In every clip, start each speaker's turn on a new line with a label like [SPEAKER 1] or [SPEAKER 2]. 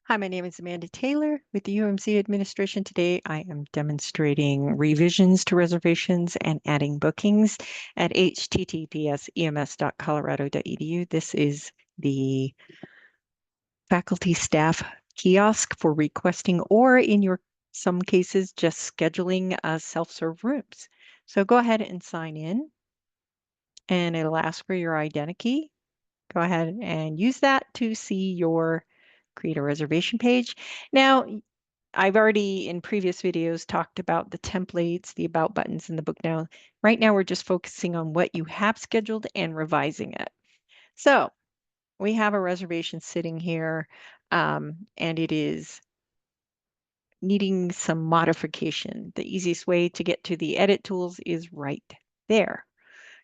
[SPEAKER 1] Hi, my name is Amanda Taylor with the UMC administration. Today, I am demonstrating revisions to reservations and adding bookings at https://ems.colorado.edu. This is the faculty staff kiosk for requesting or in some cases, just scheduling self-serve rooms. So go ahead and sign in and it'll ask for your identity. Go ahead and use that to see your create a reservation page. Now, I've already in previous videos talked about the templates, the about buttons in the book. Now, right now we're just focusing on what you have scheduled and revising it. So we have a reservation sitting here and it is needing some modification. The easiest way to get to the edit tools is right there.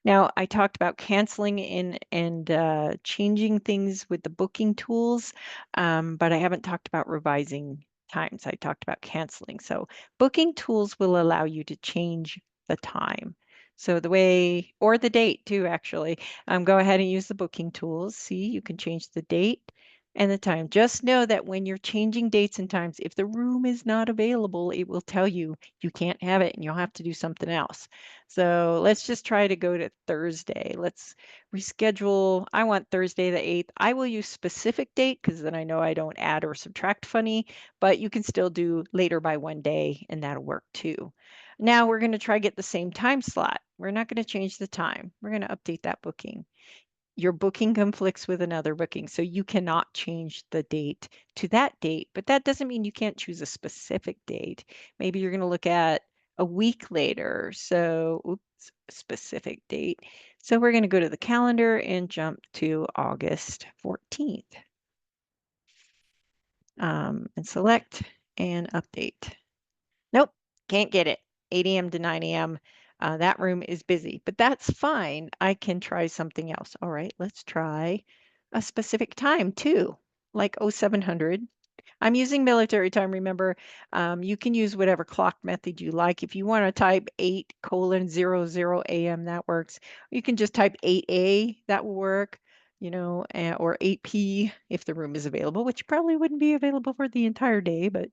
[SPEAKER 1] Now, I talked about canceling and changing things with the booking tools, but I haven't talked about revising times. I talked about canceling. So booking tools will allow you to change the time. So the way, or the date too, actually. Go ahead and use the booking tools. See, you can change the date and the time. Just know that when you're changing dates and times, if the room is not available, it will tell you you can't have it and you'll have to do something else. So let's just try to go to Thursday. Let's reschedule. I want Thursday the 8th. I will use specific date because then I know I don't add or subtract funny, but you can still do later by 1 day and that'll work too. Now we're going to try get the same time slot. We're not going to change the time. We're going to update that booking. Your booking conflicts with another booking, so you cannot change the date to that date, but that doesn't mean you can't choose a specific date. Maybe you're going to look at a week later. So, oops, specific date. So we're going to go to the calendar and jump to August 14th. And select and update. Nope, can't get it. 8 a.m. to 9 a.m. That room is busy, but that's fine. I can try something else. All right, let's try a specific time too, like 0700. I'm using military time, remember. You can use whatever clock method you like. If you want to type 8:00 a.m., that works. You can just type 8A, that will work, or 8P if the room is available, which probably wouldn't be available for the entire day, but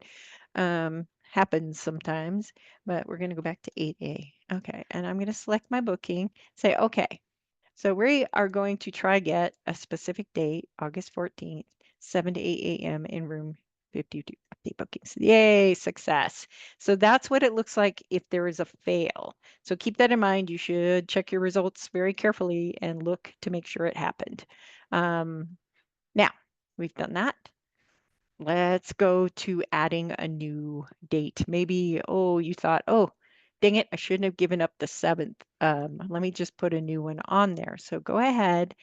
[SPEAKER 1] happens sometimes. But we're going to go back to 8A. Okay, and I'm going to select my booking, say, okay. So we are going to try get a specific date, August 14th, 7 to 8 a.m. in room 52. Update bookings. Yay, success. So that's what it looks like if there is a fail. So keep that in mind. You should check your results very carefully and look to make sure it happened. Now, we've done that. Let's go to adding a new date. Maybe, oh, you thought, oh, dang it, I shouldn't have given up the 7th. Let me just put a new one on there. So go ahead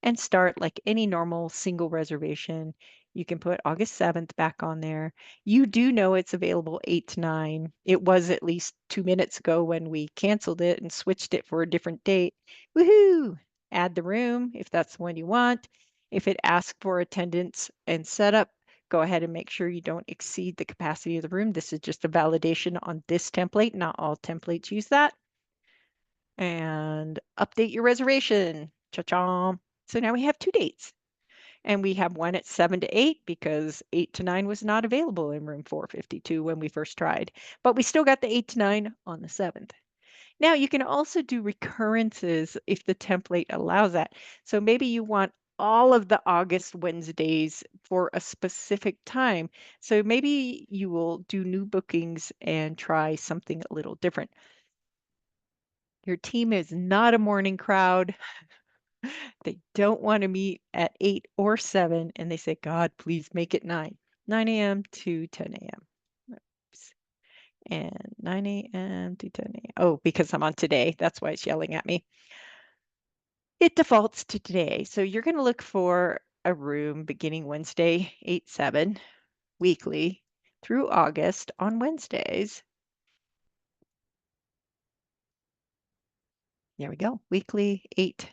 [SPEAKER 1] and start like any normal single reservation. You can put August 7th back on there. You do know it's available 8 to 9. It was at least 2 minutes ago when we canceled it and switched it for a different date. Woohoo! Add the room if that's the one you want. If it asks for attendance and setup, go ahead and make sure you don't exceed the capacity of the room. This is just a validation on this template. Not all templates use that. And update your reservation. Cha-cha. So now we have 2 dates. And we have one at 7 to 8 because 8 to 9 was not available in room 452 when we first tried. But we still got the 8 to 9 on the 7th. Now you can also do recurrences if the template allows that. So maybe you want all of the August Wednesdays for a specific time. So maybe you will do new bookings and try something a little different. Your team is not a morning crowd. They don't want to meet at 8 or 7, and they say, God, please make it 9 a.m. to 10 a.m. Oops. And 9 a.m. to 10 a.m. Oh, because I'm on today. That's why it's yelling at me. It defaults to today. So you're going to look for a room beginning Wednesday, 8/7, weekly through August on Wednesdays. There we go. Weekly, 8,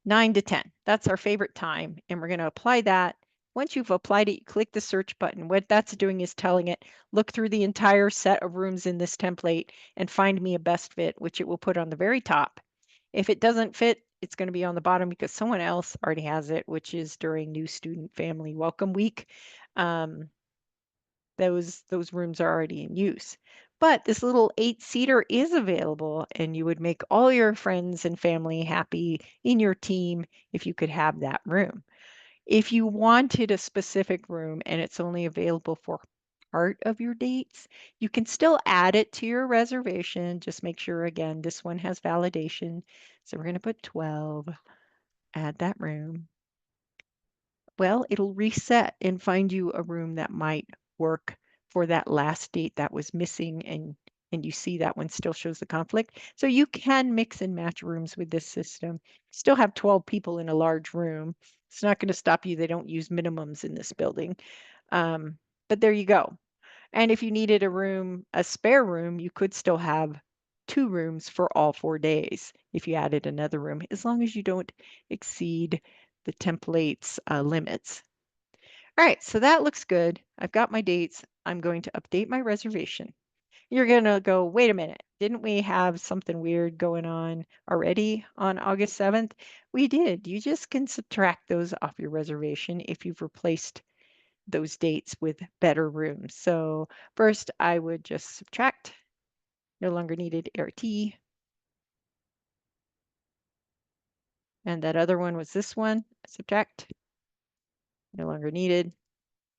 [SPEAKER 1] 9 to 10. That's our favorite time. And we're going to apply that. Once you've applied it, you click the search button. What that's doing is telling it, look through the entire set of rooms in this template and find me a best fit, which it will put on the very top. If it doesn't fit, it's going to be on the bottom because someone else already has it, which is during new student family welcome week. Um, those rooms are already in use. But this little 8-seater is available, and you would make all your friends and family happy in your team if you could have that room. If you wanted a specific room and it's only available for part of your dates, you can still add it to your reservation. Just make sure, again, this one has validation. So we're going to put 12, add that room. Well, it'll reset and find you a room that might work for that last date that was missing, and you see that one still shows the conflict. So you can mix and match rooms with this system. Still have 12 people in a large room. It's not going to stop you. They don't use minimums in this building. But there you go. And if you needed a room, a spare room, you could still have 2 rooms for all 4 days if you added another room, as long as you don't exceed the template's limits. All right, so that looks good. I've got my dates. I'm going to update my reservation. You're going to go, wait a minute, didn't we have something weird going on already on August 7th? We did. You just can subtract those off your reservation if you've replaced those dates with better rooms. So first I would just subtract, no longer needed ART. And that other one was this one, subtract, no longer needed,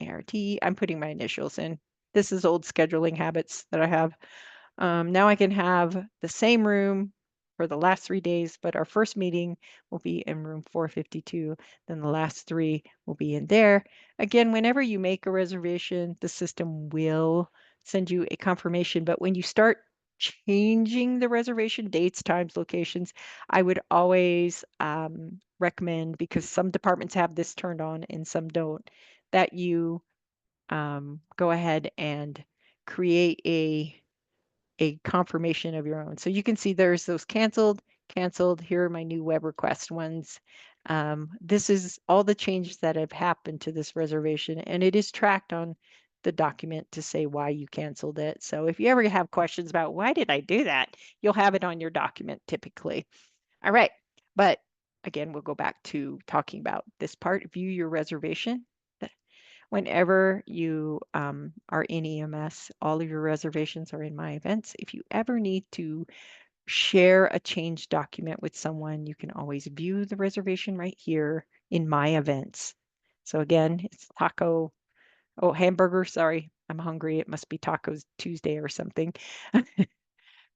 [SPEAKER 1] ART. I'm putting my initials in. This is old scheduling habits that I have. Now I can have the same room for the last 3 days, but our first meeting will be in room 452. Then the last 3 will be in there. Again, whenever you make a reservation, the system will send you a confirmation. But when you start changing the reservation dates, times, locations, I would always recommend, because some departments have this turned on and some don't, that you go ahead and create a confirmation of your own. So you can see there's those canceled, canceled. Here are my new web request ones. This is all the changes that have happened to this reservation, and it is tracked on the document to say why you canceled it. So if you ever have questions about why did I do that, you'll have it on your document typically. All right, but again, we'll go back to talking about this part, view your reservation. Whenever you are in EMS, all of your reservations are in my events. If you ever need to share a change document with someone, you can always view the reservation right here in my events. So again, it's hamburger, sorry, I'm hungry. It must be Tacos Tuesday or something.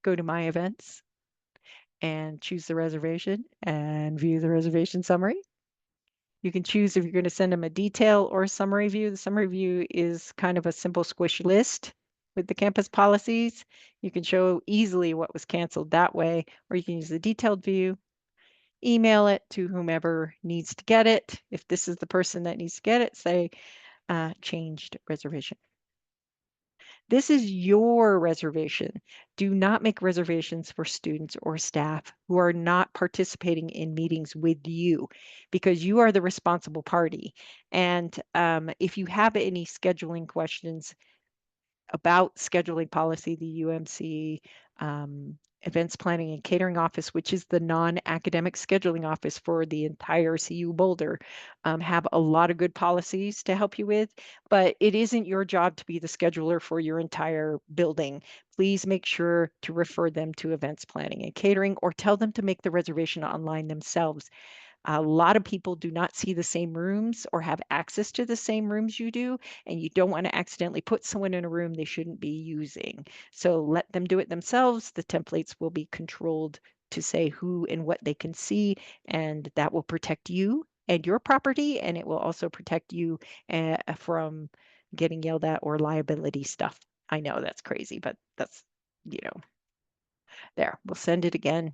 [SPEAKER 1] Go to my events and choose the reservation and view the reservation summary. You can choose if you're going to send them a detail or a summary view. The summary view is kind of a simple squish list with the campus policies. You can show easily what was canceled that way, or you can use the detailed view, email it to whomever needs to get it. If this is the person that needs to get it, say changed reservation. This is your reservation. Do not make reservations for students or staff who are not participating in meetings with you, because you are the responsible party. And if you have any scheduling questions about scheduling policy, the UMC events planning and catering office, which is the non-academic scheduling office for the entire CU Boulder, have a lot of good policies to help you with, but it isn't your job to be the scheduler for your entire building. Please make sure to refer them to events planning and catering, or tell them to make the reservation online themselves. A lot of people do not see the same rooms or have access to the same rooms you do, and you don't want to accidentally put someone in a room they shouldn't be using. So let them do it themselves. The templates will be controlled to say who and what they can see, and that will protect you and your property, and it will also protect you from getting yelled at or liability stuff. I know that's crazy, but that's, you know, there. We'll send it again,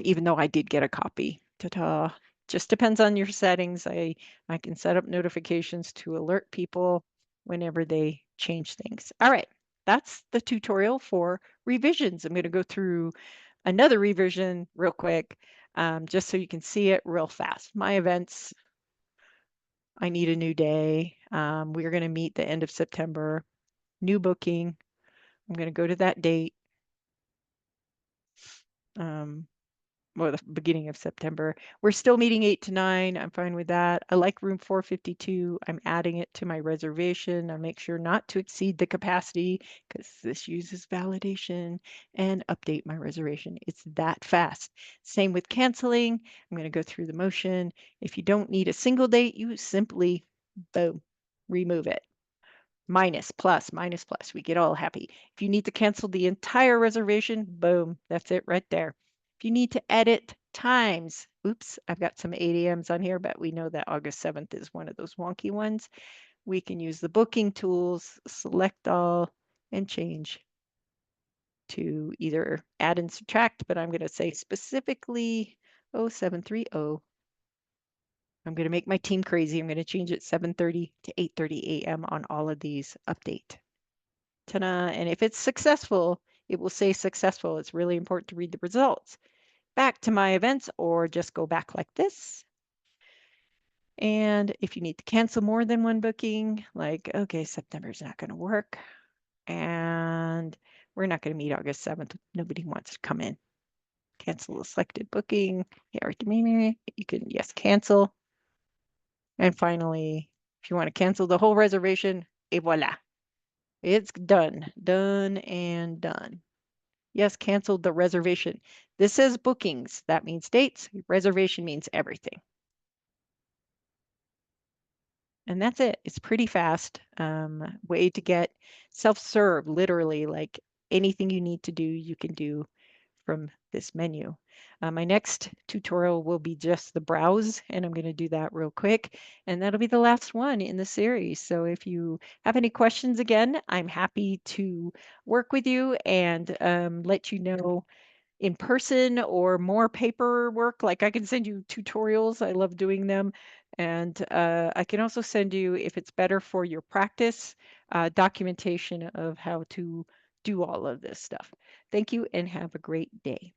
[SPEAKER 1] even though I did get a copy. Ta-ta. Just depends on your settings. I can set up notifications to alert people whenever they change things. All right, that's the tutorial for revisions. I'm going to go through another revision real quick, just so you can see it real fast. My events, I need a new day. We're going to meet the end of September. New booking. I'm going to go to that date. Um, or the beginning of September. We're still meeting 8 to 9. I'm fine with that. I like room 452. I'm adding it to my reservation. I make sure not to exceed the capacity because this uses validation, and update my reservation. It's that fast. Same with canceling. I'm going to go through the motion. If you don't need a single date, you simply, boom, remove it. Minus, plus, minus, plus. We get all happy. If you need to cancel the entire reservation, boom, that's it right there. If you need to edit times, oops, I've got some 8 a.m.s on here, but we know that August 7th is one of those wonky ones. We can use the booking tools, select all, and change to either add and subtract, but I'm going to say specifically 0730. I'm going to make my team crazy. I'm going to change it 7:30 to 8:30 a.m. on all of these. Update. Ta-da. And if it's successful, it will say successful. It's really important to read the results. Back to my events, or just go back like this. And if you need to cancel more than one booking, like, okay, September's not going to work, and we're not going to meet August 7th. Nobody wants to come in. Cancel the selected booking. You can, yes, cancel. And finally, if you want to cancel the whole reservation, et voila. It's done, done and done. Yes, canceled the reservation. This says bookings. That means dates. Reservation means everything. And that's it. It's pretty fast. Way to get self-serve, literally, like anything you need to do, you can do from this menu. My next tutorial will be just the browse, and I'm going to do that real quick. And that'll be the last one in the series. So if you have any questions again, I'm happy to work with you and let you know in person or more paperwork. Like I can send you tutorials. I love doing them. And I can also send you, if it's better for your practice, documentation of how to do all of this stuff. Thank you and have a great day.